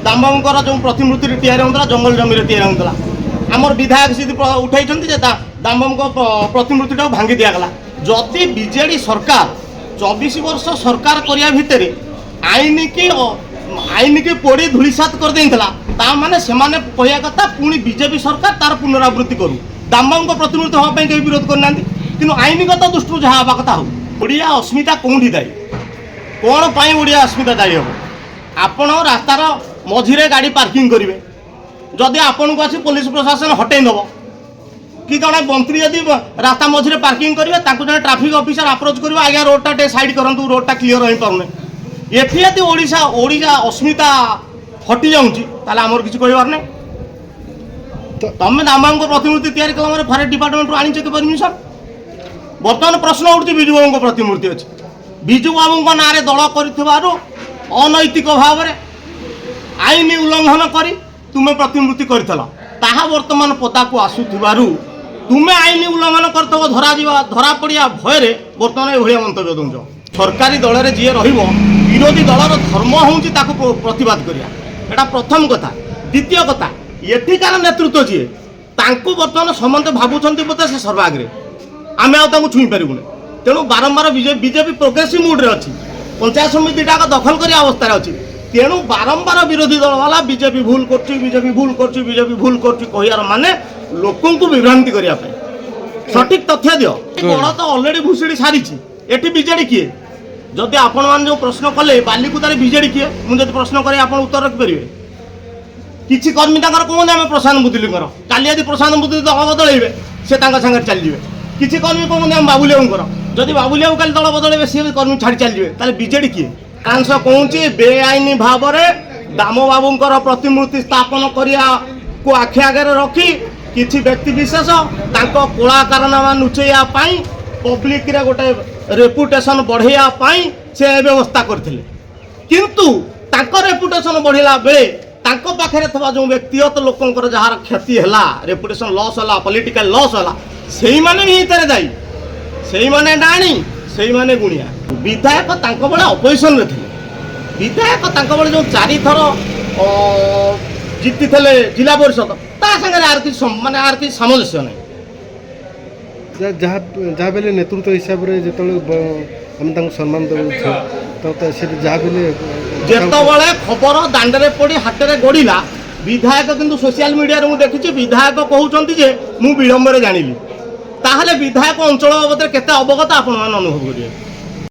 दामबाबूर जो प्रतिमूर्ति या जंगल जमी या आमर विधायक सीधी उठाई दामबाबू प्रतिमूर्ति भांगी दिगला जदि बीजेडी सरकार 24 वर्ष सरकार करने भितर आईन की पोड़ी धूलिसात कर माने से कहया कथा पुणी बीजेपी सरकार तार पुनरावृत्ति करू दामबाबू प्रतिमूर्ति हाँपाई कहीं विरोध करना कि आईनगत दृष्टि जहाँ हवा कथा हो ओडिया अस्मिता कौटी दायी कौन पाई ओडिया अस्मिता दायी हम आपण रास्तार मझिरे गाड़ी पार्किंग करेंगे जदि आपन को आसी पुलिस प्रशासन हटई नब कि जड़े मंत्री यदि रास्ता मझिरे पार्किंग करेंगे जड़े ट्राफिक ऑफिसर अप्रोच कर आज्ञा रोडटा साइड करूँ रोडटा क्लीयर हो पाने ये यदि ओडिशा अस्मिता हटि जाऊँगी आमर किसी कहबार ना तुम दामबाबू प्रतिमूर्ति तैयारी कल फॉरेस्ट डिपार्टमेंट रू आनी परमिशन बर्तमान प्रश्न उठुची बिजू बाबू प्रतिमूर्ति अच्छी बिजू बाबू ना दल कर अनैतिक भाव में आईन उल्लंघन कर तुम्हें प्रतिमूर्ति करता बर्तमान पदा को आसुथु तुम्हें आईन उल्लंघन कर धरा पड़ा भय बर्तमान ये मंतव्य दौच सरकारी दल में जी विरोधी दलर धर्म हूँ प्रतिवाद करा प्रथम कथा द्वितीय कथा एठिकार नेतृत्व जी बर्तमान समस्त भावुं बोधे से सर्वाग्रे आम आउ छुई पारूँ तेणु बारंबार बीजेपी प्रोग्रेसिव मुड्रे अच्छी पंचायत समिति टाक दखल कर अवस्था अच्छी तेणु बारंबार विरोधी दल वाला बीजेपी भूल बीजेपी भूल कर माने लोक विभ्रांति करने सठिक तथ्य दियो गण तो अलरेडी भूषुड़ी सारी एटी बीजेडी किए जदि आपण मैंने जो प्रश्न कले बालिकुदारे बीजेडी किए मुझे प्रश्न करें आप उत्तर रखिपारे किसी कर्मी कहते आम प्रशांत बुद्धलिंगर काली यदि प्रशांत बुद्धि दल बदल से सागर चलिए किसी कर्मी कहते आम बाबुलिया जदि बाबुलिया काली दल बदल सी कर्मी छाड़ी चलिए बीजेडी किए कांस कहूँ बेआईन भाव में दामबाबूर प्रतिमूर्ति स्थापन करने को आखि आगे रखी किसी व्यक्ति विशेष कला कारनामा लुचेवाई पब्लिक रे गोटे रेपुटेशन बढ़ाई से व्यवस्था करते किंतु रेपुटेशन बढ़ला बेले पाखे जो व्यक्तिगत लोकंर जार क्षति है रेपुटेशन लॉस है पॉलिटिकल लॉस है से मैंने भी दायी से मैंने डाणी से मैंने गुणिया विधायक बड़े अपोजिशन रे थे विधायक बड़े जो 4 थर जीति थे जिला परिषद सागर माने आर कि सामंजस्य नहीं जहाँ बेले नेतृत्व हिसाब से जो सम्मान दे जिते खबर दांडे पड़ी हाथ गड़ा विधायक किंतु सोशल मीडिया मुझे देखी विधायक कहते मुझे विलंब जानी ताहले विधायक अंचल बाबद केते अवगत आपण अनुभव करिए।